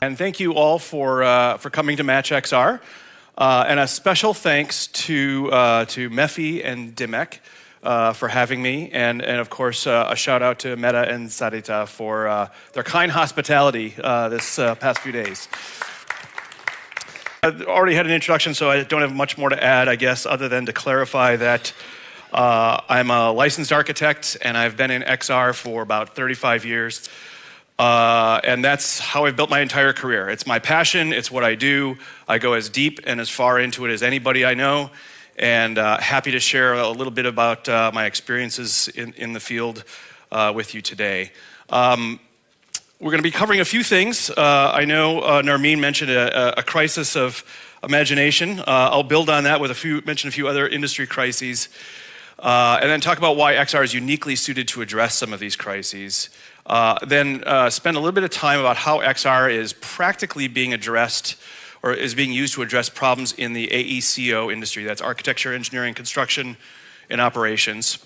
And thank you all for coming to MatchXR. And a special thanks to Mephi and Dimek for having me. And of course, a shout out to Meta and Sarita for their kind hospitality this past few days. I've already had an introduction, so I don't have much more to add, I guess, other than to clarify that I'm a licensed architect, and I've been in XR for about 35 years. And that's how I've built my entire career. It's my passion, it's what I do. I go as deep and as far into it as anybody I know, and happy to share a little bit about my experiences in the field with you today. We're going to be covering a few things. I know Narmeen mentioned a crisis of imagination. I'll build on that with mention a few other industry crises, and then talk about why XR is uniquely suited to address some of these crises. Then spend a little bit of time about how XR is practically being addressed or is being used to address problems in the AECO industry. That's architecture, engineering, construction, and operations.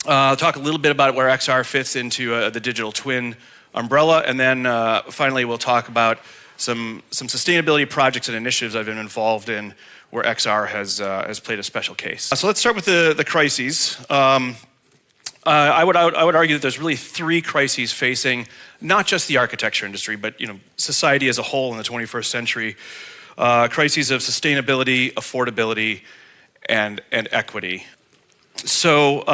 I'll talk a little bit about where XR fits into the digital twin umbrella, and then finally we'll talk about some sustainability projects and initiatives I've been involved in where XR has played a special case. So let's start with the crises. I would argue that there's really three crises facing not just the architecture industry, but society as a whole in the 21st century. Crises of sustainability, affordability, and equity. So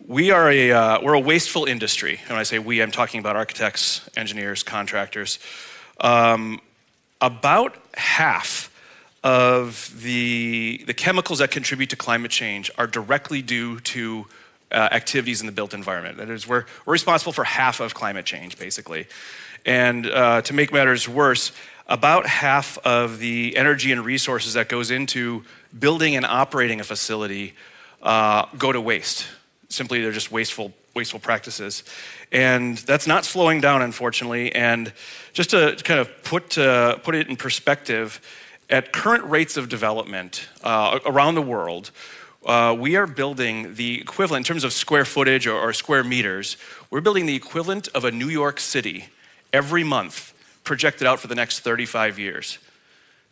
we're a wasteful industry. And when I say we, I'm talking about architects, engineers, contractors. About half of the chemicals that contribute to climate change are directly due to activities in the built environment. That is, we're responsible for half of climate change, basically. And to make matters worse, about half of the energy and resources that goes into building and operating a facility go to waste. Simply, they're just wasteful practices. And that's not slowing down, unfortunately. And just to kind of put it in perspective, at current rates of development around the world, we are building the equivalent, in terms of square footage or square meters, we're building the equivalent of a New York City every month, projected out for the next 35 years.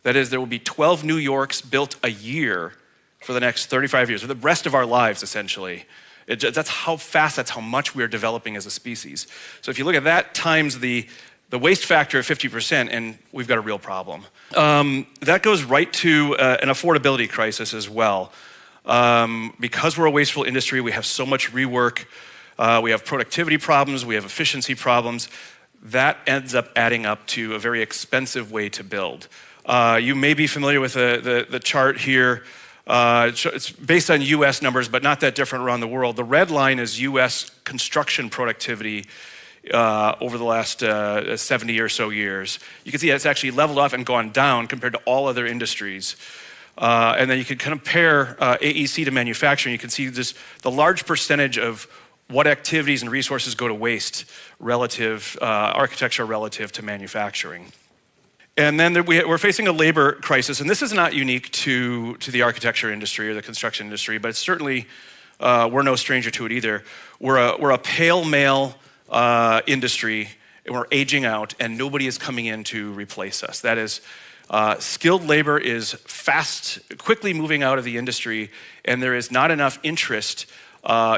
That is, there will be 12 New Yorks built a year for the next 35 years, for the rest of our lives, essentially. That's how fast, that's how much we're developing as a species. So if you look at that times the waste factor of 50%, and we've got a real problem. That goes right to an affordability crisis as well. Because we're a wasteful industry, we have so much rework, we have productivity problems, we have efficiency problems. That ends up adding up to a very expensive way to build. You may be familiar with the chart here. It's based on US numbers, but not that different around the world. The red line is US construction productivity over the last 70 or so years. You can see it's actually leveled off and gone down compared to all other industries. And then you can compare AEC to manufacturing. You can see the large percentage of what activities and resources go to waste relative, architecture relative to manufacturing. And then we're facing a labor crisis, and this is not unique to the architecture industry or the construction industry, but it's certainly, we're no stranger to it either. We're a pale male industry, and we're aging out, and nobody is coming in to replace us. That is, skilled labor is quickly moving out of the industry, and there is not enough interest from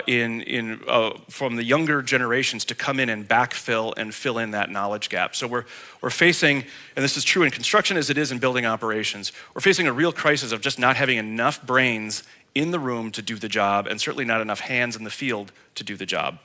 the younger generations to come in and backfill and fill in that knowledge gap. So we're facing, and this is true in construction as it is in building operations, we're facing a real crisis of just not having enough brains in the room to do the job, and certainly not enough hands in the field to do the job.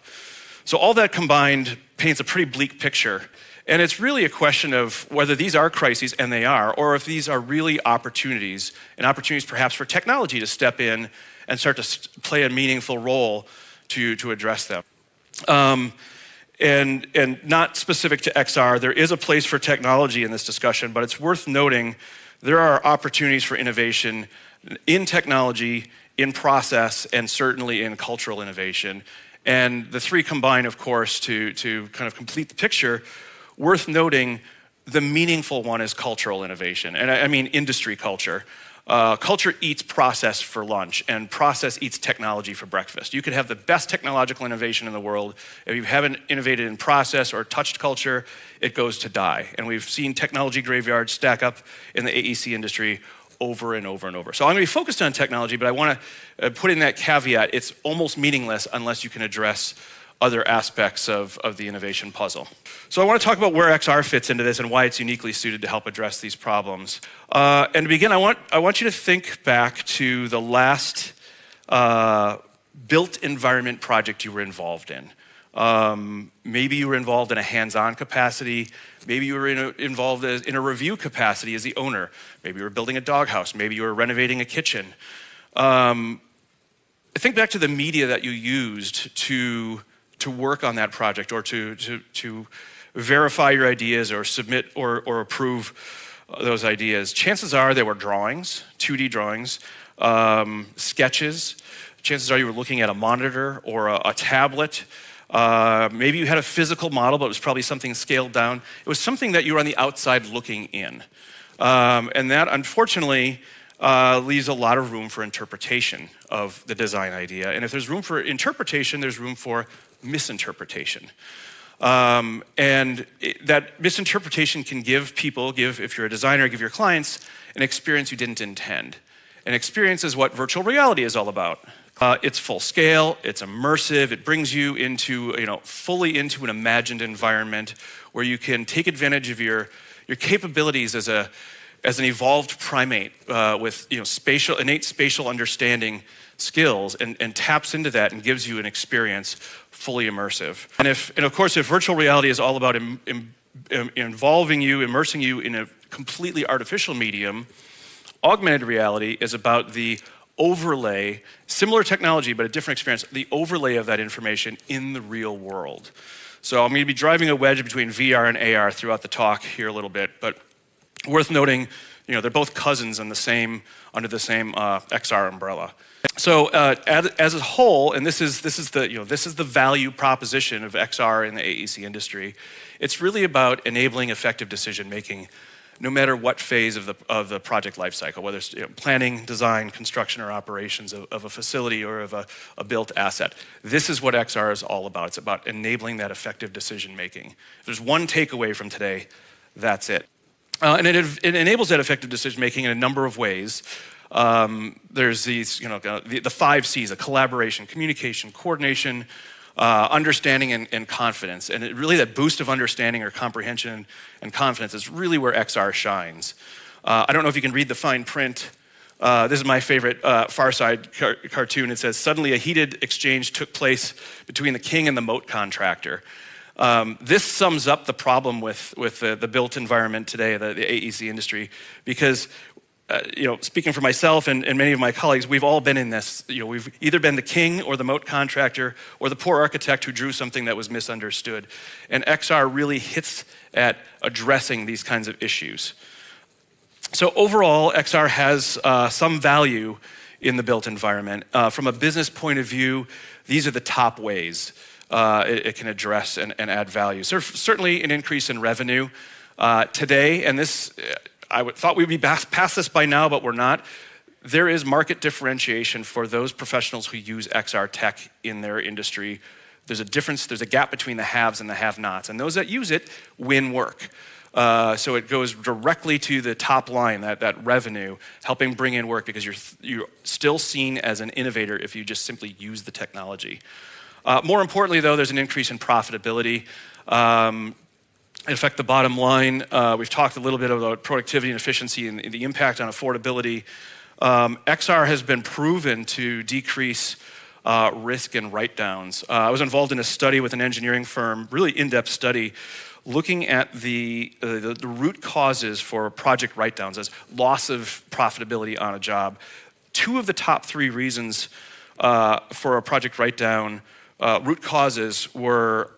So all that combined paints a pretty bleak picture. And it's really a question of whether these are crises, and they are, or if these are really opportunities, and opportunities perhaps for technology to step in and start to play a meaningful role to address them. And not specific to XR, there is a place for technology in this discussion, but it's worth noting there are opportunities for innovation in technology, in process, and certainly in cultural innovation. And the three combine, of course, to kind of complete the picture. Worth noting, the meaningful one is cultural innovation, and I mean industry culture. culture eats process for lunch, and process eats technology for breakfast. You could have the best technological innovation in the world. If you haven't innovated in process or touched culture, it goes to die. And we've seen technology graveyards stack up in the AEC industry over and over and over. So I'm going to be focused on technology, but I want to put in that caveat. It's almost meaningless unless you can address other aspects of the innovation puzzle. So I want to talk about where XR fits into this and why it's uniquely suited to help address these problems. And to begin, I want you to think back to the last built environment project you were involved in. Maybe you were involved in a hands-on capacity. Maybe you were involved in a review capacity as the owner. Maybe you were building a doghouse. Maybe you were renovating a kitchen. Think back to the media that you used to work on that project, or to verify your ideas or submit or approve those ideas. Chances are they were drawings, 2D drawings, sketches. Chances are you were looking at a monitor or a tablet. Maybe you had a physical model, but it was probably something scaled down. It was something that you were on the outside looking in. And that, unfortunately, leaves a lot of room for interpretation of the design idea. And if there's room for interpretation, there's room for misinterpretation. That misinterpretation can if you're a designer, give your clients an experience you didn't intend. An experience is what virtual reality is all about. It's full scale, it's immersive, it brings you fully into an imagined environment where you can take advantage of your capabilities as an evolved primate with innate spatial understanding skills, and taps into that and gives you an experience fully immersive. And of course, if virtual reality is all about immersing you in a completely artificial medium, augmented reality is about the overlay, similar technology but a different experience, the overlay of that information in the real world. So I'm going to be driving a wedge between VR and AR throughout the talk here a little bit, but worth noting, they're both cousins under the same XR umbrella. So as a whole, and this is the value proposition of XR in the AEC industry, it's really about enabling effective decision making, no matter what phase of the project lifecycle, whether it's planning, design, construction, or operations of a facility or of a built asset. This is what XR is all about. It's about enabling that effective decision making. If there's one takeaway from today, that's it. And it enables that effective decision making in a number of ways. There's these, the 5 C's: collaboration, communication, coordination, understanding, and confidence. And really that boost of understanding or comprehension and confidence is really where XR shines. I don't know if you can read the fine print. This is my favorite Far Side cartoon. It says, "Suddenly a heated exchange took place between the king and the moat contractor." This sums up the problem with the built environment today, the AEC industry, because speaking for myself and many of my colleagues, we've all been in this. We've either been the king or the moat contractor or the poor architect who drew something that was misunderstood. And XR really hits at addressing these kinds of issues. So overall, XR has some value in the built environment. From a business point of view, these are the top ways it can address and add value. So certainly an increase in revenue today, and this, I thought we'd be past this by now, but we're not. There is market differentiation for those professionals who use XR tech in their industry. There's a difference, there's a gap between the haves and the have-nots, and those that use it win work. So it goes directly to the top line, that revenue, helping bring in work, because you're still seen as an innovator if you just simply use the technology. More importantly, though, there's an increase in profitability. In fact, the bottom line, we've talked a little bit about productivity and efficiency and the impact on affordability. XR has been proven to decrease risk and write-downs. I was involved in a study with an engineering firm, really in-depth study, looking at the root causes for project write-downs as loss of profitability on a job. 2 of the top 3 reasons for a project write-down root causes were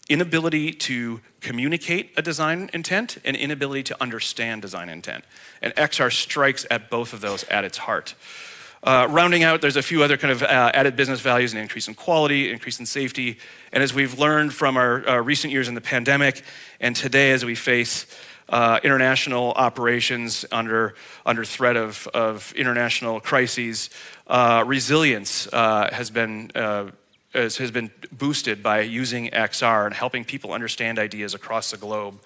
inability to communicate a design intent and inability to understand design intent. And XR strikes at both of those at its heart. Rounding out, there's a few other kind of added business values: an increase in quality, increase in safety. And as we've learned from our recent years in the pandemic, and today as we face international operations under threat of international crises. Resilience has been boosted by using XR and helping people understand ideas across the globe.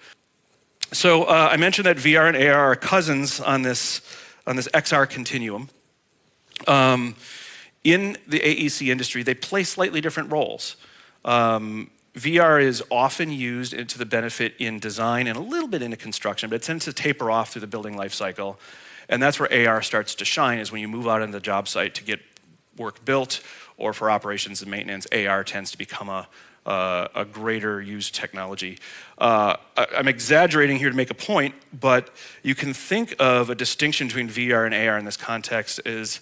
So I mentioned that VR and AR are cousins on this XR continuum. In the AEC industry, they play slightly different roles. VR is often used to the benefit in design and a little bit into construction, but it tends to taper off through the building life cycle. And that's where AR starts to shine, is when you move out into the job site to get work built, or for operations and maintenance, AR tends to become a greater used technology. I'm exaggerating here to make a point, but you can think of a distinction between VR and AR in this context is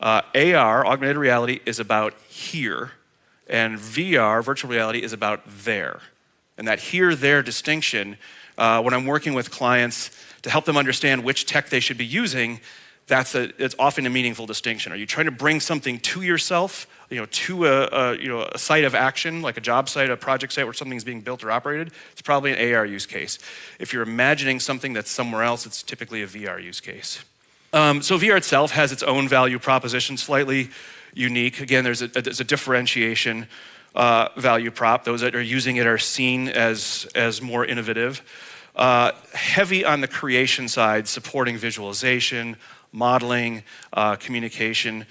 AR, augmented reality, is about here, and VR, virtual reality, is about there. And that here-there distinction, when I'm working with clients to help them understand which tech they should be using, it's often a meaningful distinction. Are you trying to bring something to yourself, to a site of action, like a job site, a project site where something's being built or operated? It's probably an AR use case. If you're imagining something that's somewhere else, it's typically a VR use case. So VR itself has its own value proposition, slightly unique. Again, there's a differentiation value prop. Those that are using it are seen as more innovative. Heavy on the creation side, supporting visualization, modeling, communication.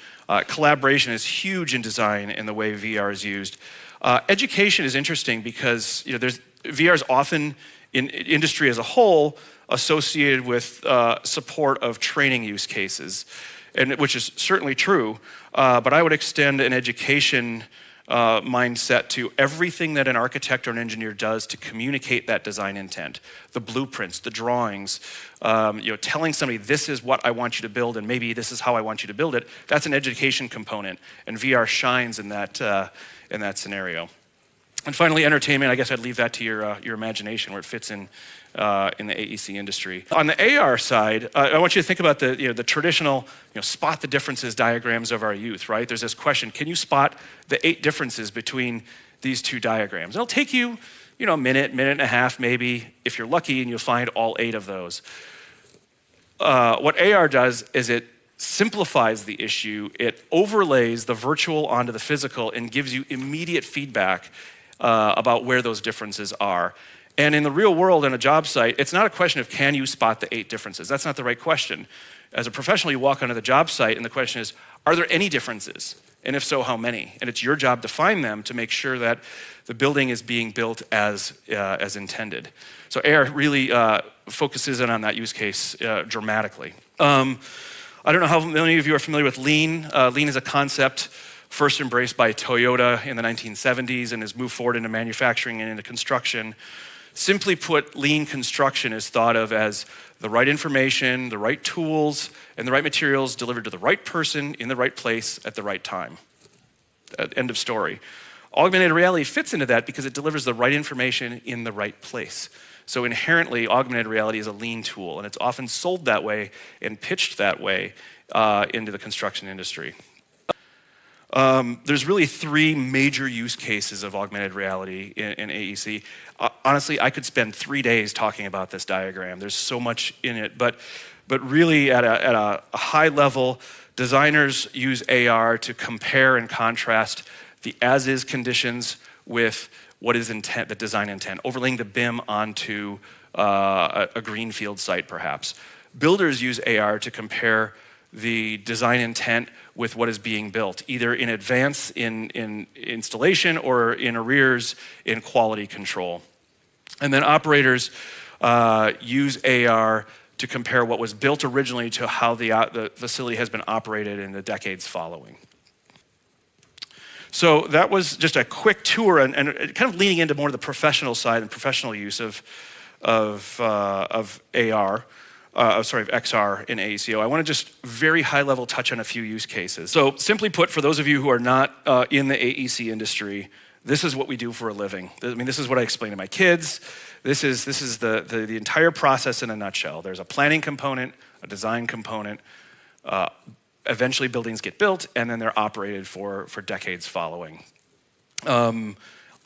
Collaboration is huge in design in the way VR is used. Education is interesting because VR is often in industry as a whole associated with support of training use cases, which is certainly true, but I would extend an education mindset to everything that an architect or an engineer does to communicate that design intent. The blueprints, the drawings, telling somebody this is what I want you to build and maybe this is how I want you to build it, that's an education component, and VR shines in that scenario. And finally, entertainment, I guess I'd leave that to your imagination where it fits in the AEC industry. On the AR side, I want you to think about the traditional spot the differences diagrams of our youth, right? There's this question, can you spot the 8 differences between these 2 diagrams? It'll take you, a minute and a half maybe, if you're lucky, and you'll find all 8 of those. What AR does is it simplifies the issue, it overlays the virtual onto the physical and gives you immediate feedback about where those differences are. And in the real world, on a job site, it's not a question of can you spot the 8 differences. That's not the right question. As a professional, you walk onto the job site and the question is, are there any differences? And if so, how many? And it's your job to find them to make sure that the building is being built as intended. So AR really focuses in on that use case dramatically. I don't know how many of you are familiar with Lean. Lean is a concept first embraced by Toyota in the 1970s and has moved forward into manufacturing and into construction. Simply put, lean construction is thought of as the right information, the right tools, and the right materials delivered to the right person in the right place at the right time. End of story. Augmented reality fits into that because it delivers the right information in the right place. So inherently, augmented reality is a lean tool, and it's often sold that way and pitched that way into the construction industry. There's really 3 major use cases of augmented reality in AEC. Honestly, I could spend 3 days talking about this diagram. There's so much in it, but really at a high level, designers use AR to compare and contrast the as-is conditions with what is intent, the design intent, overlaying the BIM onto a greenfield site perhaps. Builders use AR to compare the design intent with what is being built, either in advance in installation or in arrears in quality control. And then operators use AR to compare what was built originally to how the facility has been operated in the decades following. So that was just a quick tour and kind of leaning into more of the professional side and professional use of XR in AECO. I want to just very high level touch on a few use cases. So simply put, for those of you who are not in the AEC industry, this is what we do for a living. I mean, this is what I explain to my kids. This is the entire process in a nutshell. There's a planning component, a design component. Eventually buildings get built and then they're operated for decades following.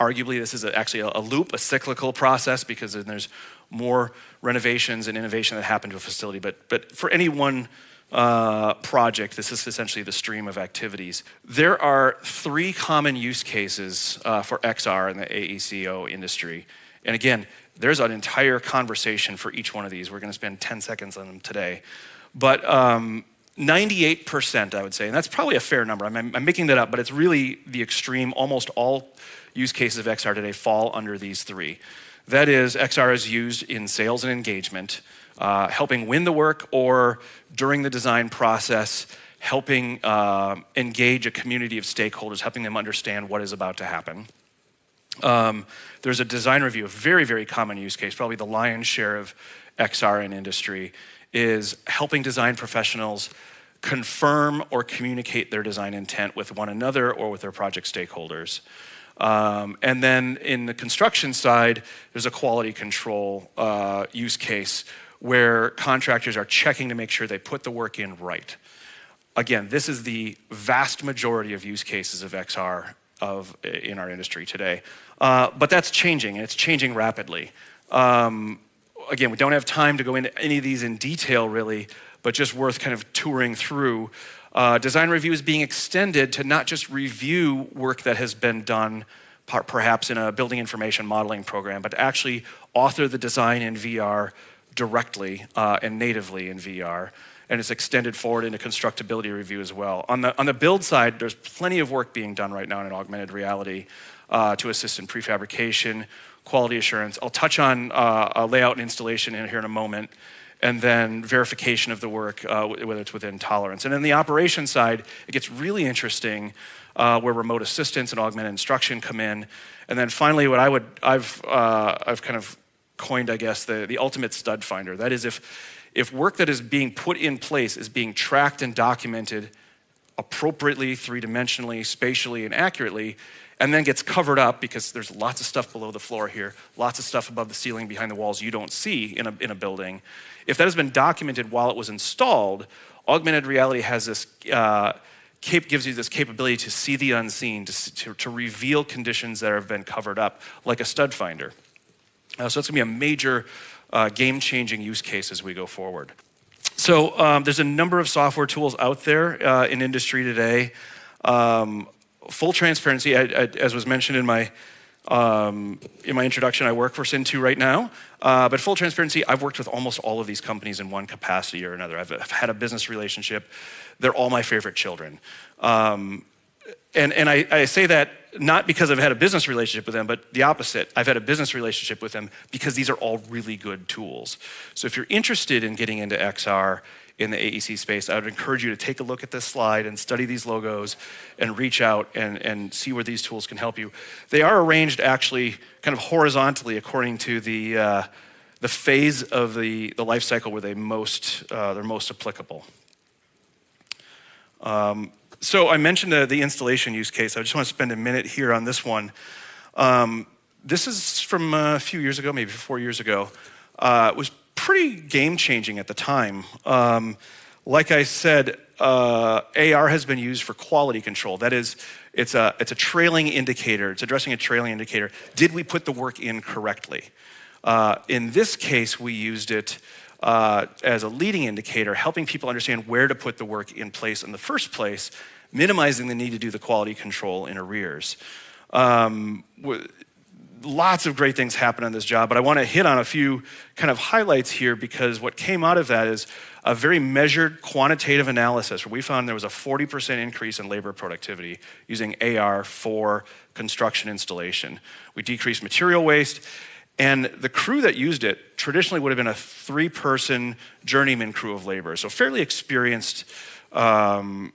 Arguably, this is actually a loop, a cyclical process, because then there's more renovations and innovation that happen to a facility. But for any one project, this is essentially the stream of activities. There are 3 common use cases for XR in the AECO industry. And again, there's an entire conversation for each one of these. We're going to spend 10 seconds on them today. But 98%, I would say, and that's probably a fair number. I'm making that up, but it's really the extreme. Almost all use cases of XR today fall under these 3. That is, XR is used in sales and engagement, helping win the work, or during the design process, helping engage a community of stakeholders, helping them understand what is about to happen. There's a design review, a very, very common use case, probably the lion's share of XR in industry, is helping design professionals confirm or communicate their design intent with one another or with their project stakeholders. And then in the construction side, there's a quality control use case where contractors are checking to make sure they put the work in right. Again, this is the vast majority of use cases of XR in our industry today. But that's changing, and it's changing rapidly. Again, we don't have time to go into any of these in detail, really, but just worth kind of touring through. Design review is being extended to not just review work that has been done, perhaps in a building information modeling program, but to actually author the design in VR directly and natively in VR. And it's extended forward into constructability review as well. On the build side, there's plenty of work being done right now in augmented reality to assist in prefabrication, quality assurance. I'll touch on layout and installation in here in a moment, and then verification of the work, whether it's within tolerance. And then the operations side, it gets really interesting where remote assistance and augmented instruction come in. And then finally, what I've kind of coined, I guess, the ultimate stud finder. That is, if work that is being put in place is being tracked and documented appropriately, 3-dimensionally, spatially, and accurately, and then gets covered up because there's lots of stuff below the floor here, lots of stuff above the ceiling, behind the walls you don't see in a building. If that has been documented while it was installed, augmented reality has this gives you this capability to see the unseen, to reveal conditions that have been covered up, like a stud finder. So it's going to be a major game-changing use case as we go forward. So there's a number of software tools out there in industry today. Full transparency, as was mentioned in my introduction, I work for Sin2 right now. But full transparency, I've worked with almost all of these companies in one capacity or another. I've had a business relationship. They're all my favorite children. And I say that not because I've had a business relationship with them, but the opposite. I've had a business relationship with them because these are all really good tools. So if you're interested in getting into XR in the AEC space, I would encourage you to take a look at this slide and study these logos and reach out and see where these tools can help you. They are arranged actually kind of horizontally according to the phase of the life cycle where they're most applicable. So I mentioned the installation use case. I just want to spend a minute here on this one. This is from a few years ago, maybe 4 years ago. It was pretty game-changing at the time. Like I said, AR has been used for quality control. That is, it's a trailing indicator. It's addressing a trailing indicator. Did we put the work in correctly? In this case, we used it as a leading indicator, helping people understand where to put the work in place in the first place, minimizing the need to do the quality control in arrears. Lots of great things happen on this job, but I want to hit on a few kind of highlights here because what came out of that is a very measured quantitative analysis where we found there was a 40% increase in labor productivity using AR for construction installation. We decreased material waste, and the crew that used it traditionally would have been a 3-person journeyman crew of labor, so fairly experienced crew.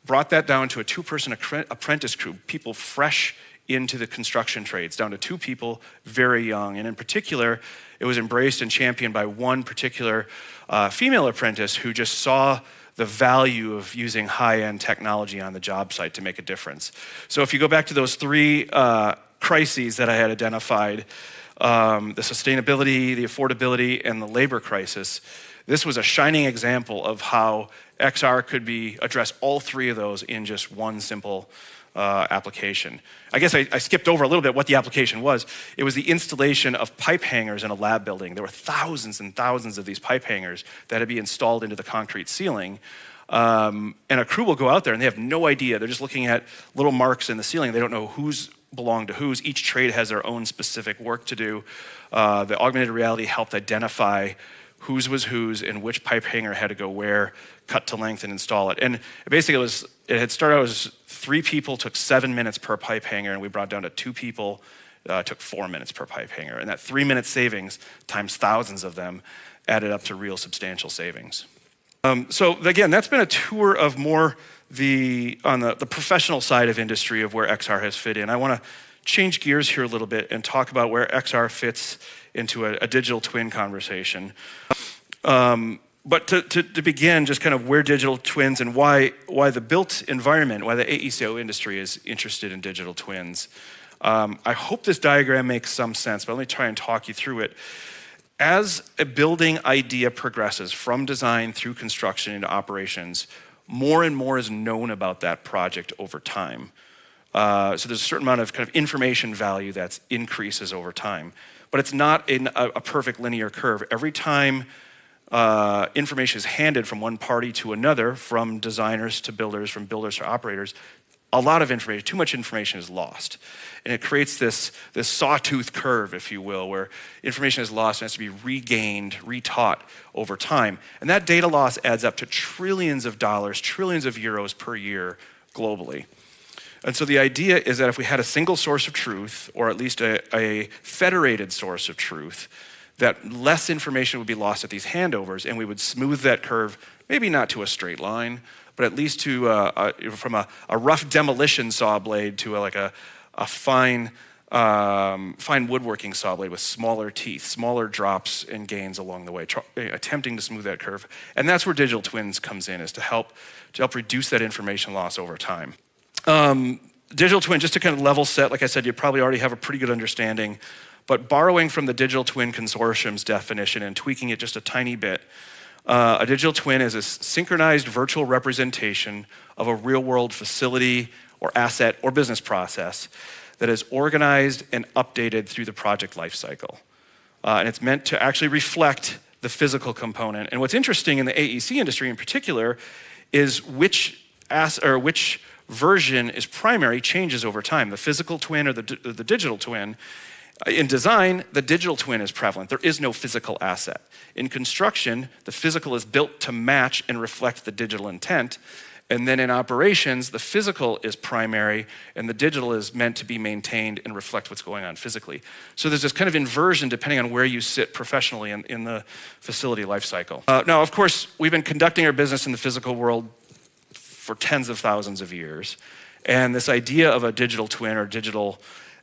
Brought that down to a 2-person apprentice crew, people fresh into the construction trades, down to 2 people, very young. And in particular, it was embraced and championed by one particular female apprentice who just saw the value of using high-end technology on the job site to make a difference. So if you go back to those 3 crises that I had identified, the sustainability, the affordability, and the labor crisis, this was a shining example of how XR could address all 3 of those in just one simple application. I guess I skipped over a little bit what the application was. It was the installation of pipe hangers in a lab building. There were thousands and thousands of these pipe hangers that had to be installed into the concrete ceiling. And a crew will go out there and they have no idea. They're just looking at little marks in the ceiling. They don't know who's belong to whose. Each trade has their own specific work to do. The augmented reality helped identify whose was whose and which pipe hanger had to go where, cut to length and install it. And basically it had started out as 3 people, took 7 minutes per pipe hanger, and we brought down to 2 people, took 4 minutes per pipe hanger. And that 3-minute savings times thousands of them added up to real substantial savings. So again, that's been a tour of more on the professional side of industry of where XR has fit in. I want to change gears here a little bit and talk about where XR fits into a digital twin conversation. But to begin, just kind of where digital twins and why the built environment, why the AECO industry is interested in digital twins. I hope this diagram makes some sense, but let me try and talk you through it. As a building idea progresses from design through construction into operations, more and more is known about that project over time. So there's a certain amount of kind of information value that increases over time. But it's not a perfect linear curve. Every time information is handed from one party to another, from designers to builders, from builders to operators, a lot of information, too much information is lost. And it creates this sawtooth curve, if you will, where information is lost and has to be regained, retaught over time. And that data loss adds up to trillions of dollars, trillions of euros per year globally. And so the idea is that if we had a single source of truth, or at least a federated source of truth, that less information would be lost at these handovers, and we would smooth that curve, maybe not to a straight line, but at least to from a rough demolition saw blade to a fine woodworking saw blade with smaller teeth, smaller drops and gains along the way, attempting to smooth that curve. And that's where digital twins comes in, is to help reduce that information loss over time. Digital twin, just to kind of level set, like I said, you probably already have a pretty good understanding, but borrowing from the Digital Twin Consortium's definition and tweaking it just a tiny bit, a digital twin is a synchronized virtual representation of a real-world facility or asset or business process that is organized and updated through the project lifecycle. And it's meant to actually reflect the physical component. And what's interesting in the AEC industry in particular is which version is primary changes over time, the physical twin or the digital twin. In design, the digital twin is prevalent. There is no physical asset. In construction, the physical is built to match and reflect the digital intent. And then in operations, the physical is primary and the digital is meant to be maintained and reflect what's going on physically. So there's this kind of inversion depending on where you sit professionally in the facility life cycle. Now, of course, we've been conducting our business in the physical world for tens of thousands of years. And this idea of a digital twin or digital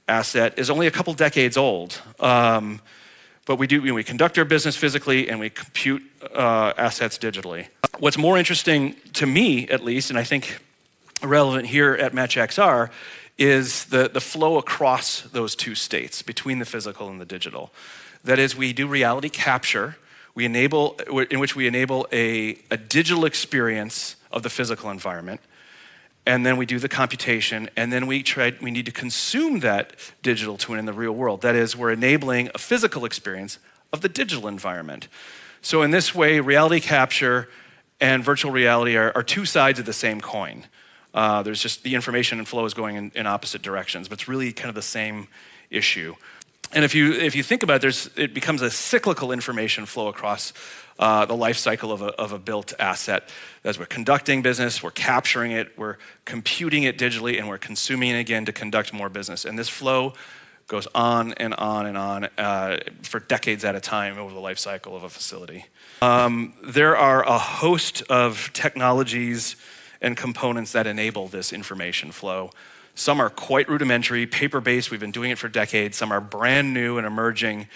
asset is only a couple decades old. But we conduct our business physically and we compute assets digitally. What's more interesting to me, at least, and I think relevant here at MatchXR, is the flow across those two states between the physical and the digital. That is, we do reality capture, in which we enable a digital experience of the physical environment. And then we do the computation, and then we need to consume that digital twin in the real world. That is, we're enabling a physical experience of the digital environment. So in this way, reality capture and virtual reality are two sides of the same coin. There's just the information and flow is going in opposite directions, but it's really kind of the same issue. And if you think about it, it becomes a cyclical information flow across the life cycle of a built asset. As we're conducting business, we're capturing it, we're computing it digitally, and we're consuming it again to conduct more business. And this flow goes on and on and on for decades at a time over the life cycle of a facility. There are a host of technologies and components that enable this information flow. Some are quite rudimentary, paper-based. We've been doing it for decades. Some are brand new and emerging.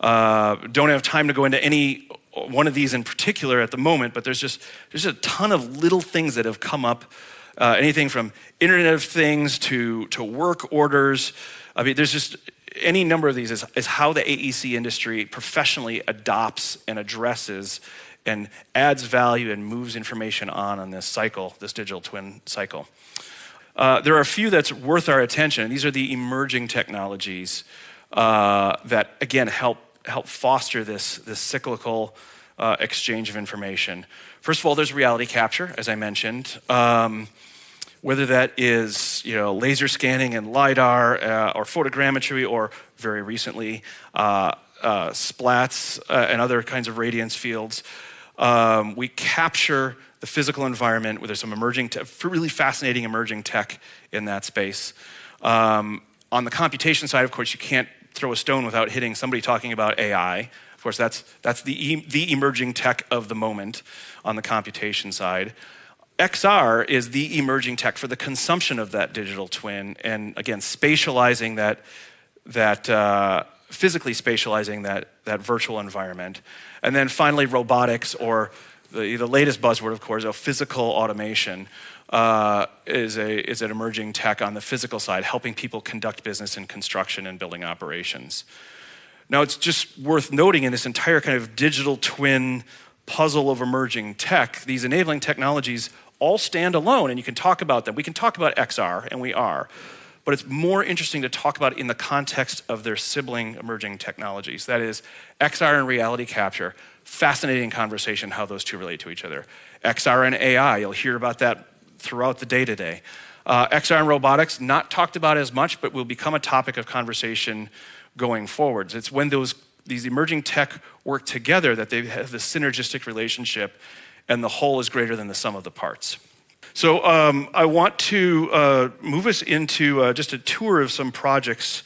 Don't have time to go into any one of these in particular at the moment, but there's a ton of little things that have come up. Anything from Internet of Things to work orders. I mean, there's just any number of these is how the AEC industry professionally adopts and addresses and adds value and moves information on this cycle, this digital twin cycle. There are a few that's worth our attention. These are the emerging technologies that, again, help foster this cyclical exchange of information. First of all, there's reality capture, as I mentioned. Whether that is laser scanning and LiDAR or photogrammetry, or very recently splats and other kinds of radiance fields. We capture the physical environment where there's some really fascinating emerging tech in that space. On the computation side, of course, you can't throw a stone without hitting somebody talking about AI. Of course, that's the emerging tech of the moment on the computation side. XR is the emerging tech for the consumption of that digital twin, and again, spatializing physically spatializing that virtual environment. And then finally, robotics, or the latest buzzword, of course, of physical automation, is an emerging tech on the physical side, helping people conduct business in construction and building operations. Now, it's just worth noting in this entire kind of digital twin puzzle of emerging tech, these enabling technologies all stand alone, and you can talk about them. We can talk about XR, and we are, but it's more interesting to talk about it in the context of their sibling emerging technologies. That is, XR and reality capture. Fascinating conversation how those two relate to each other. XR and AI, you'll hear about that throughout the day today. XR and robotics, not talked about as much, but will become a topic of conversation going forwards. It's when these emerging tech work together that they have this synergistic relationship, and the whole is greater than the sum of the parts. So I want to move us into just a tour of some projects,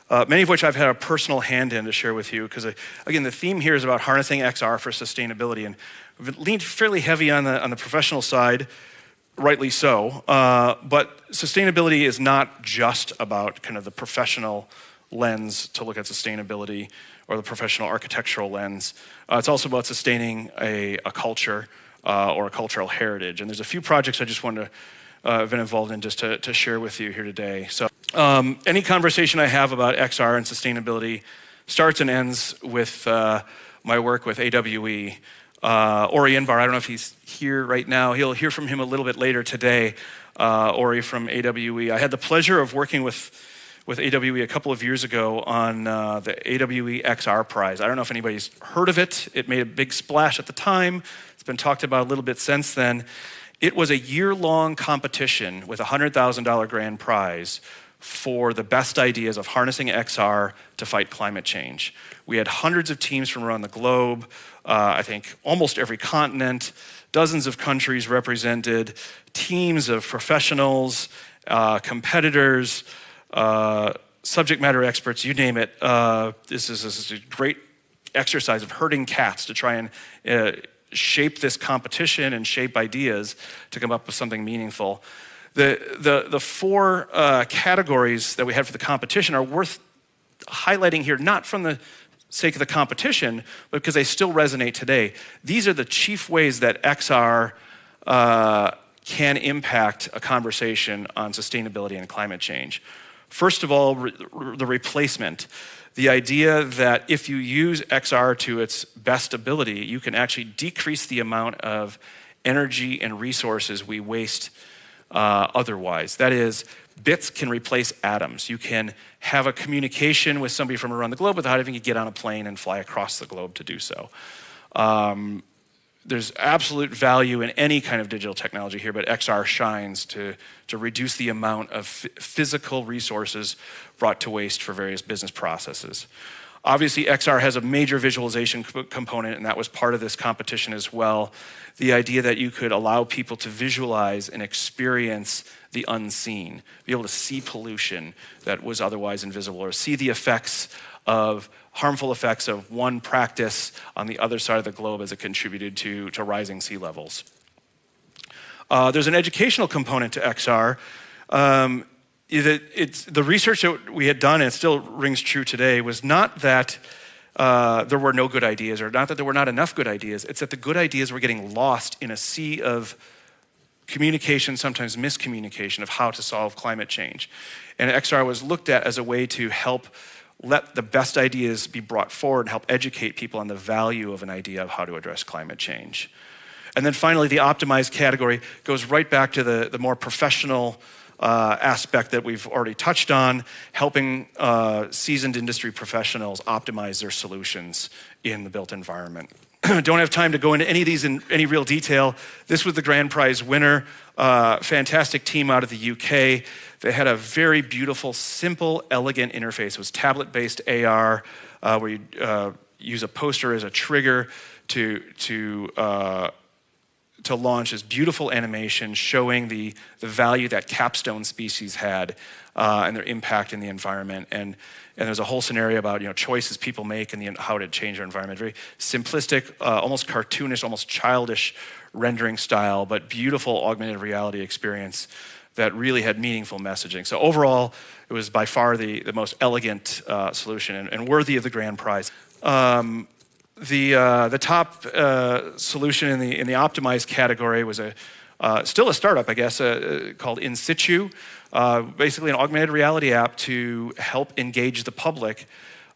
many of which I've had a personal hand in to share with you, because again, the theme here is about harnessing XR for sustainability, and we've leaned fairly heavy on the professional side, rightly so, but sustainability is not just about kind of the professional lens to look at sustainability, or the professional architectural lens. It's also about sustaining a culture or a cultural heritage. And there's a few projects I just want to have been involved in just to share with you here today. So any conversation I have about XR and sustainability starts and ends with my work with AWE. Ori Invar, I don't know if he's here right now. He'll hear from him a little bit later today. Ori from AWE. I had the pleasure of working with AWE a couple of years ago on the AWE XR prize. I don't know if anybody's heard of it. It made a big splash at the time. It's been talked about a little bit since then. It was a year-long competition with a $100,000 grand prize for the best ideas of harnessing XR to fight climate change. We had hundreds of teams from around the globe, I think almost every continent, dozens of countries represented, teams of professionals, competitors, subject matter experts, you name it. This is a great exercise of herding cats to try and shape this competition and shape ideas to come up with something meaningful. The four categories that we had for the competition are worth highlighting here, not from the sake of the competition, but because they still resonate today. These are the chief ways that XR can impact a conversation on sustainability and climate change. First of all, the replacement. The idea that if you use XR to its best ability, you can actually decrease the amount of energy and resources we waste otherwise. That is, bits can replace atoms. You can have a communication with somebody from around the globe without having to get on a plane and fly across the globe to do so. There's absolute value in any kind of digital technology here, but XR shines to reduce the amount of physical resources brought to waste for various business processes. Obviously, XR has a major visualization component, and that was part of this competition as well. The idea that you could allow people to visualize and experience the unseen, be able to see pollution that was otherwise invisible, or see the harmful effects of one practice on the other side of the globe as it contributed to rising sea levels. There's an educational component to XR. The research that we had done, and it still rings true today, was not that there were no good ideas, or not that there were not enough good ideas. It's that the good ideas were getting lost in a sea of communication, sometimes miscommunication, of how to solve climate change. And XR was looked at as a way to help let the best ideas be brought forward and help educate people on the value of an idea of how to address climate change. And then finally, the optimized category goes right back to the more professional aspect that we've already touched on, helping seasoned industry professionals optimize their solutions in the built environment. Don't have time to go into any of these in any real detail. This was the grand prize winner, fantastic team out of the UK. They had a very beautiful, simple, elegant interface. It was tablet-based AR, where you use a poster as a trigger to launch this beautiful animation showing the value that capstone species had and their impact in the environment. And there's a whole scenario about choices people make and how to change their environment. Very simplistic, almost cartoonish, almost childish rendering style, but beautiful augmented reality experience that really had meaningful messaging. So overall, it was by far the most elegant solution and worthy of the grand prize. The top solution in the optimized category was still a startup, I guess, called In Situ. Basically an augmented reality app to help engage the public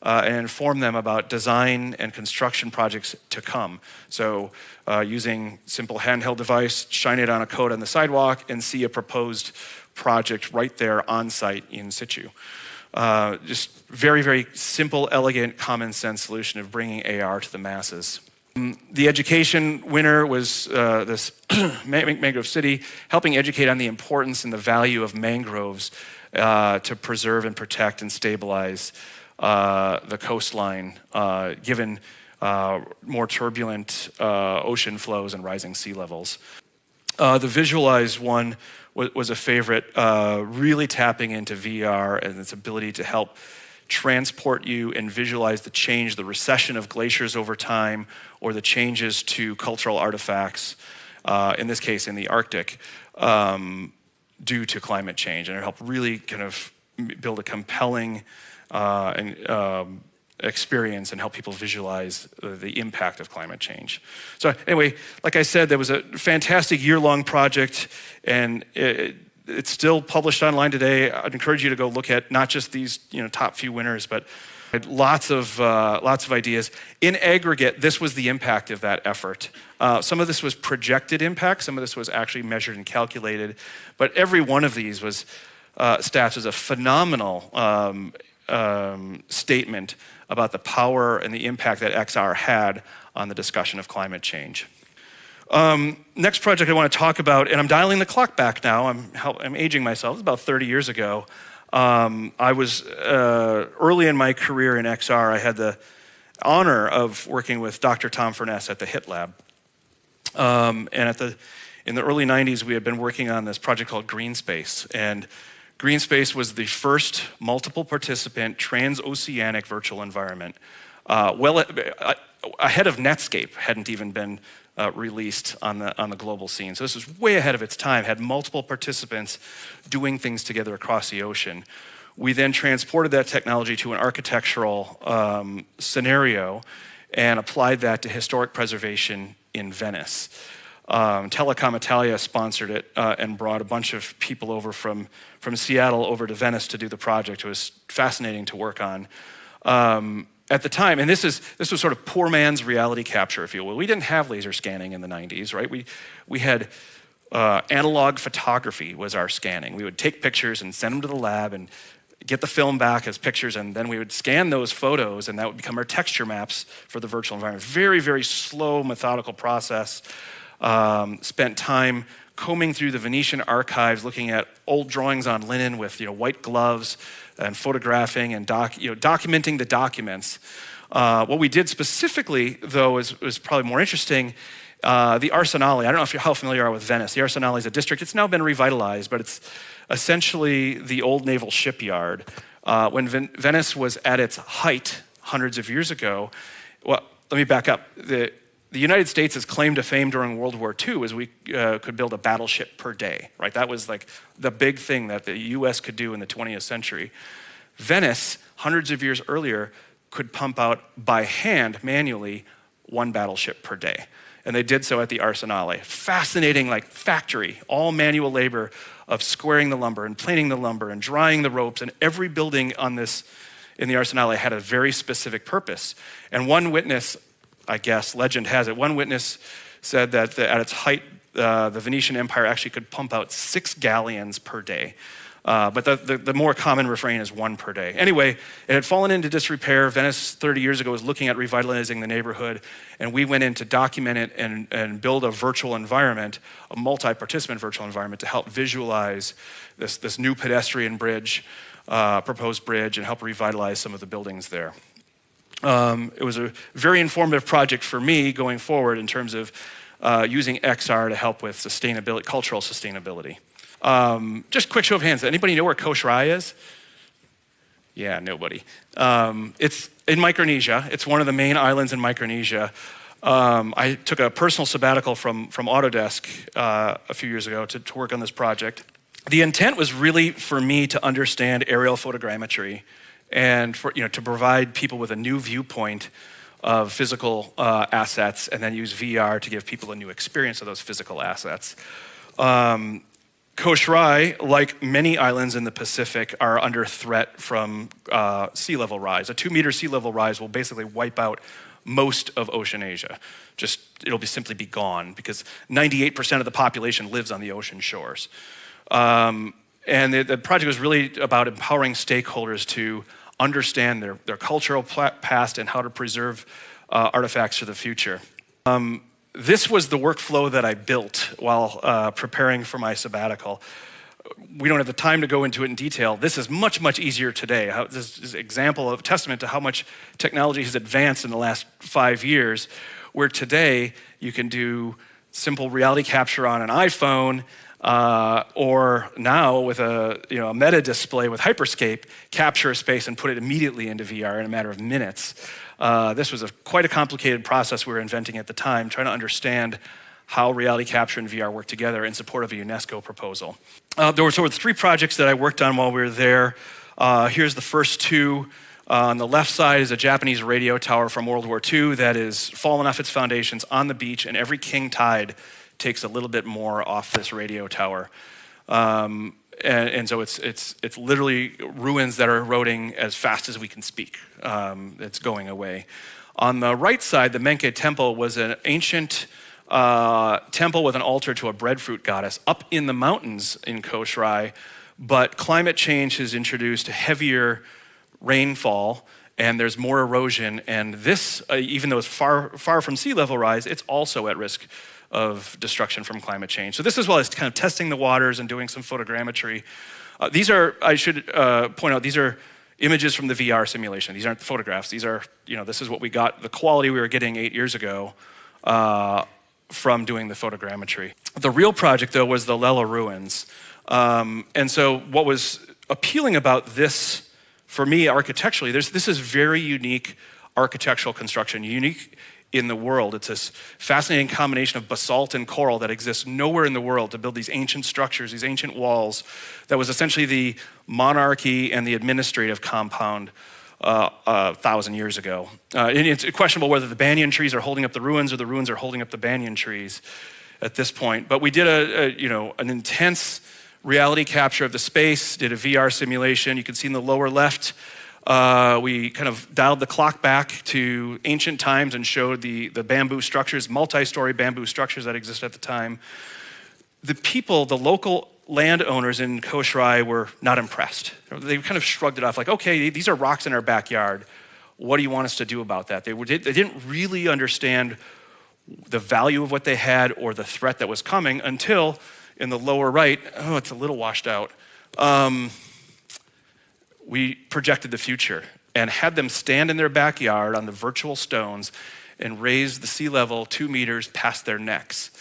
and inform them about design and construction projects to come. So using simple handheld device, shine it on a code on the sidewalk, and see a proposed project right there on site in situ. Just very, very simple, elegant, common sense solution of bringing AR to the masses. The education winner was this Mangrove City, helping educate on the importance and the value of mangroves to preserve and protect and stabilize the coastline, given more turbulent ocean flows and rising sea levels. The visualized one was a favorite, really tapping into VR and its ability to help transport you and visualize the change, the recession of glaciers over time, or the changes to cultural artifacts, in this case in the Arctic, due to climate change. And it helped really kind of build a compelling experience and help people visualize the impact of climate change. So anyway, like I said, there was a fantastic year-long project, and it's still published online today. I'd encourage you to go look at not just these top few winners, but lots of ideas. In aggregate, this was the impact of that effort. Some of this was projected impact, some of this was actually measured and calculated, but every one of these was stats as a phenomenal statement about the power and the impact that XR had on the discussion of climate change. Next project I want to talk about, and I'm dialing the clock back now, I'm aging myself, it's about 30 years ago. I was early in my career in XR, I had the honor of working with Dr. Tom Furness at the HIT Lab. And in the early 90s, we had been working on this project called GreenSpace. And GreenSpace was the first multiple participant transoceanic virtual environment. Ahead of Netscape, hadn't even been released on the global scene. So this was way ahead of its time, had multiple participants doing things together across the ocean. We then transported that technology to an architectural scenario and applied that to historic preservation in Venice. Telecom Italia sponsored it and brought a bunch of people over from Seattle over to Venice to do the project. It was fascinating to work on. At the time, and this was sort of poor man's reality capture, if you will. We didn't have laser scanning in the 90s, right? We had analog photography was our scanning. We would take pictures and send them to the lab and get the film back as pictures, and then we would scan those photos, and that would become our texture maps for the virtual environment. Very, very slow, methodical process. Spent time combing through the Venetian archives, looking at old drawings on linen with white gloves, and photographing and documenting the documents. What we did specifically, though, was probably more interesting. The Arabiansali. I don't know how familiar you are with Venice. The Arabiansali is a district. It's now been revitalized, but it's essentially the old naval shipyard. When Venice was at its height hundreds of years ago, well, let me back up. The United States' claim to fame during World War II was we could build a battleship per day, right? That was like the big thing that the US could do in the 20th century. Venice, hundreds of years earlier, could pump out by hand, manually, one battleship per day. And they did so at the Arabiansali. Fascinating, like factory, all manual labor of squaring the lumber and planing the lumber and drying the ropes, and every building on this in the Arabiansali had a very specific purpose. And one witness, I guess, legend has it, one witness said that at its height the Venetian Empire actually could pump out 6 galleons per day. But the more common refrain is 1 per day. Anyway, it had fallen into disrepair. Venice 30 years ago was looking at revitalizing the neighborhood, and we went in to document it and build a virtual environment, a multi-participant virtual environment to help visualize this new pedestrian bridge, proposed bridge, and help revitalize some of the buildings there. It was a very informative project for me going forward in terms of using XR to help with sustainability, cultural sustainability. Just quick show of hands. Anybody know where Koh Rai is? Yeah, nobody. It's in Micronesia. It's one of the main islands in Micronesia. I took a personal sabbatical from Autodesk a few years ago to work on this project. The intent was really for me to understand aerial photogrammetry and to provide people with a new viewpoint of physical assets, and then use VR to give people a new experience of those physical assets. Koh Rai, like many islands in the Pacific, are under threat from sea level rise. A 2-meter sea level rise will basically wipe out most of Oceanasia. It'll simply be gone because 98% of the population lives on the ocean shores. And the project was really about empowering stakeholders to understand their cultural past and how to preserve artifacts for the future. This was the workflow that I built while preparing for my sabbatical. We don't have the time to go into it in detail. This is much, much easier today. This is an example of testament to how much technology has advanced in the last 5 years, where today you can do simple reality capture on an iPhone, or now with a meta display with Hyperscape, capture a space and put it immediately into VR in a matter of minutes. This was quite a complicated process we were inventing at the time, trying to understand how reality capture and VR work together in support of a UNESCO proposal. There were sort of 3 projects that I worked on while we were there. Here's the first 2. On the left side is a Japanese radio tower from World War II that is fallen off its foundations on the beach, and every king tide takes a little bit more off this radio tower. And so it's literally ruins that are eroding as fast as we can speak. It's going away. On the right side, the Menke Temple was an ancient temple with an altar to a breadfruit goddess up in the mountains in Koh Rai, but climate change has introduced heavier rainfall and there's more erosion, and this, even though it's far from sea level rise, it's also at risk of destruction from climate change. So this is while I was kind of testing the waters and doing some photogrammetry. These are, I should point out, these are images from the VR simulation. These aren't the photographs. These are, this is what we got, the quality we were getting 8 years ago from doing the photogrammetry. The real project, though, was the Lela ruins. And so what was appealing about this, for me, architecturally, this is very unique architectural construction, unique in the world. It's this fascinating combination of basalt and coral that exists nowhere in the world to build these ancient structures, these ancient walls, that was essentially the monarchy and the administrative compound 1,000 years ago. And it's questionable whether the banyan trees are holding up the ruins or the ruins are holding up the banyan trees at this point. But we did an intense reality capture of the space, did a VR simulation. You can see in the lower left, we kind of dialed the clock back to ancient times and showed the bamboo structures, multi-story bamboo structures that existed at the time. The people, the local landowners in Koh Rai were not impressed. They kind of shrugged it off like, okay, these are rocks in our backyard. What do you want us to do about that? They didn't really understand the value of what they had or the threat that was coming until in the lower right, it's a little washed out. We projected the future and had them stand in their backyard on the virtual stones and raise the sea level 2 meters past their necks.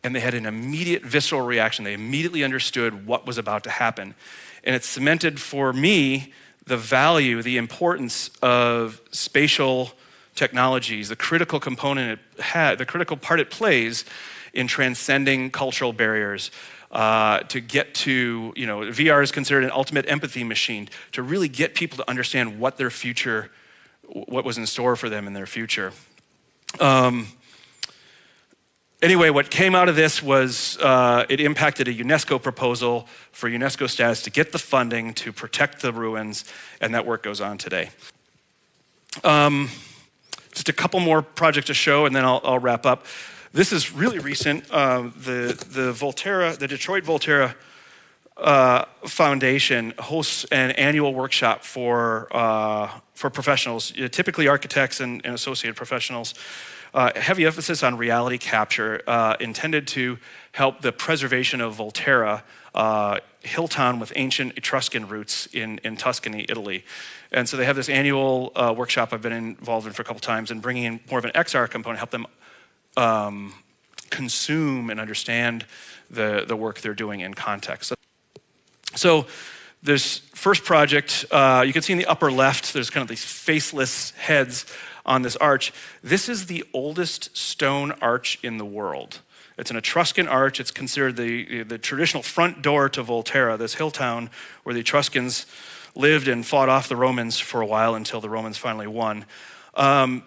And they had an immediate visceral reaction. They immediately understood what was about to happen. And it cemented for me the value, the importance of spatial technologies, the critical component it had, the critical part it plays in transcending cultural barriers. To get to, VR is considered an ultimate empathy machine to really get people to understand what their future, what was in store for them in their future. Anyway, what came out of this was it impacted a UNESCO proposal for UNESCO status to get the funding to protect the ruins, and that work goes on today. Just a couple more projects to show, and then I'll wrap up. This is really recent. The Detroit Volterra Foundation hosts an annual workshop for professionals, typically architects and associated professionals. Heavy emphasis on reality capture, intended to help the preservation of Volterra, hill town with ancient Etruscan roots in Tuscany, Italy. And so they have this annual workshop I've been involved in for a couple times, and bringing in more of an XR component, help them consume and understand the work they're doing in context. So this first project, you can see in the upper left, there's kind of these faceless heads on this arch. This is the oldest stone arch in the world. It's an Etruscan arch. It's considered the traditional front door to Volterra, this hill town where the Etruscans lived and fought off the Romans for a while until the Romans finally won.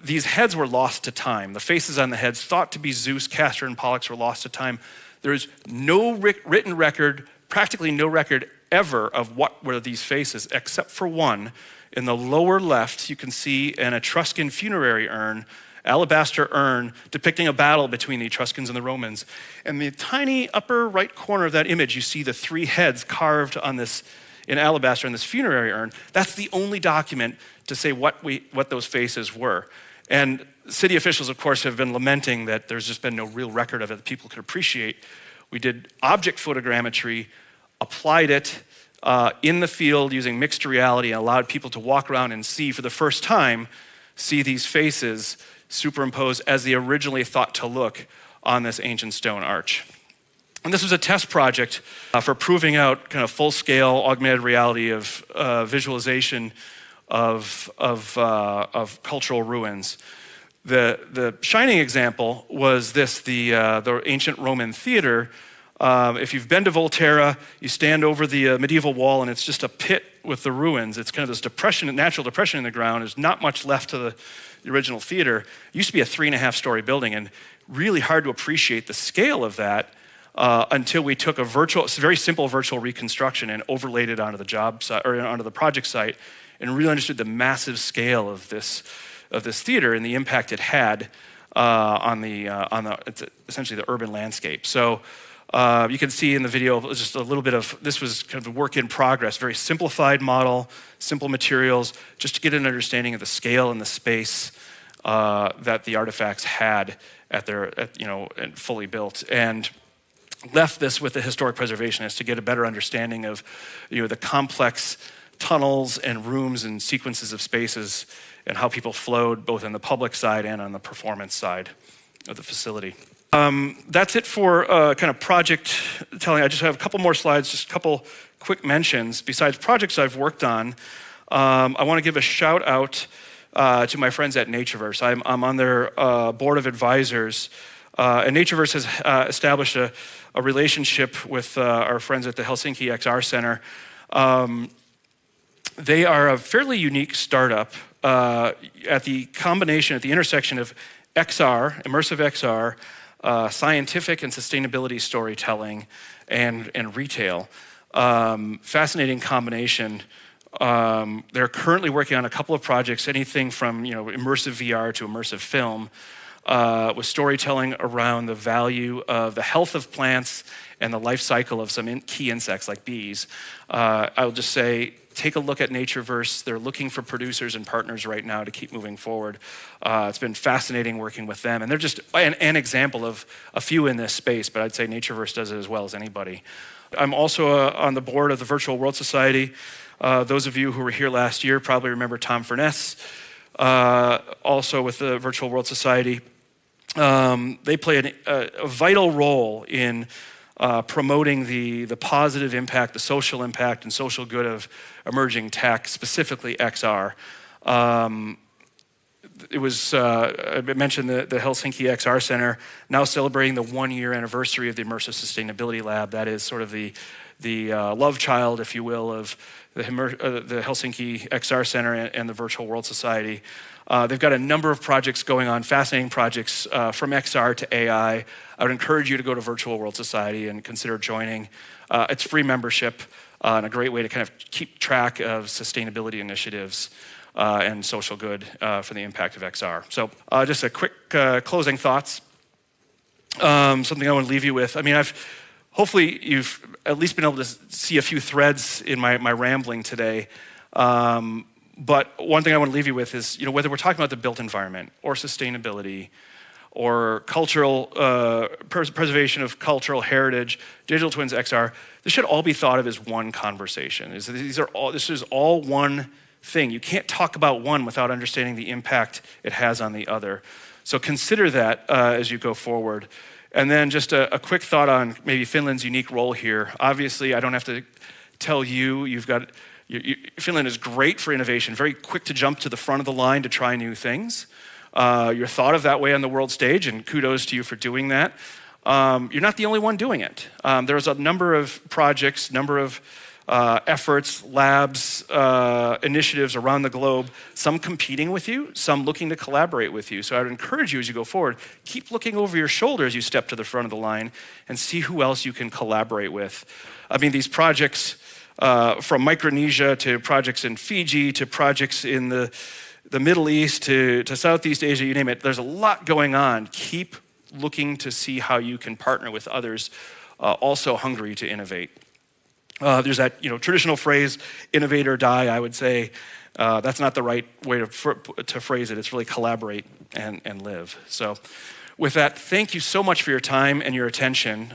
These heads were lost to time. The faces on the heads, thought to be Zeus, Castor, and Pollux, were lost to time. There is no written record, practically no record ever of what were these faces, except for one. In the lower left, you can see an Etruscan funerary urn, alabaster urn, depicting a battle between the Etruscans and the Romans. And the tiny upper right corner of that image, you see the three heads carved on this, in alabaster in this funerary urn. That's the only document to say what those faces were. And city officials, of course, have been lamenting that there's just been no real record of it that people could appreciate. We did object photogrammetry, applied it in the field using mixed reality, and allowed people to walk around and see for the first time, see these faces superimposed as they originally thought to look on this ancient stone arch. And this was a test project for proving out kind of full-scale augmented reality of visualization of cultural ruins. The shining example was this, the ancient Roman theater. If you've been to Volterra, you stand over the medieval wall and it's just a pit with the ruins. It's kind of this depression, natural depression in the ground. There's not much left to the original theater. It used to be a 3.5-story building, and really hard to appreciate the scale of that until we took a very simple virtual reconstruction and overlaid it onto the job site or onto the project site, and really understood the massive scale of this theater and the impact it had on it's essentially the urban landscape. So you can see in the video just a little bit of, this was kind of a work in progress, very simplified model, simple materials, just to get an understanding of the scale and the space that the artifacts had and fully built. And left this with the historic preservationists to get a better understanding of the complex tunnels and rooms and sequences of spaces and how people flowed both on the public side and on the performance side of the facility. That's it for kind of project telling. I just have a couple more slides, just a couple quick mentions. Besides projects I've worked on, I want to give a shout out to my friends at Natureverse. I'm on their board of advisors, and Natureverse has established a relationship with our friends at the Helsinki XR Center. They are a fairly unique startup at the intersection of XR, immersive XR, scientific and sustainability storytelling, and retail. Fascinating combination. They're currently working on a couple of projects, anything from immersive VR to immersive film, with storytelling around the value of the health of plants and the life cycle of some key insects like bees. I'll just say, take a look at Natureverse. They're looking for producers and partners right now to keep moving forward. It's been fascinating working with them. And they're just an example of a few in this space, but I'd say Natureverse does it as well as anybody. I'm also on the board of the Virtual World Society. Those of you who were here last year probably remember Tom Furness, also with the Virtual World Society. They play a vital role in promoting the positive impact, the social impact and social good of emerging tech, specifically XR. It was, I mentioned the Helsinki XR Center, now celebrating the 1-year anniversary of the Immersive Sustainability Lab. That is sort of the love child, if you will, of the Helsinki XR Center and the Virtual World Society. They've got a number of projects going on, fascinating projects from XR to AI. I would encourage you to go to Virtual World Society and consider joining. It's free membership and a great way to kind of keep track of sustainability initiatives and social good for the impact of XR. So just a quick closing thoughts. something I want to leave you with. I mean, hopefully you've at least been able to see a few threads in my rambling today. But one thing I want to leave you with is, whether we're talking about the built environment or sustainability or cultural preservation of cultural heritage, digital twins, XR, this should all be thought of as one conversation. This is all one thing. You can't talk about one without understanding the impact it has on the other. So consider that as you go forward. And then just a quick thought on maybe Finland's unique role here. Obviously, I don't have to tell you, Finland is great for innovation, very quick to jump to the front of the line to try new things. You're thought of that way on the world stage, and kudos to you for doing that. You're not the only one doing it. There's a number of projects, number of efforts, labs, initiatives around the globe, some competing with you, some looking to collaborate with you. So I would encourage you as you go forward, keep looking over your shoulder as you step to the front of the line and see who else you can collaborate with. I mean, these projects from Micronesia to projects in Fiji to projects in the Middle East to Southeast Asia, you name it, there's a lot going on. Keep looking to see how you can partner with others also hungry to innovate. There's that traditional phrase, innovate or die. I would say that's not the right way to phrase it. It's really collaborate and live. So with that, thank you so much for your time and your attention.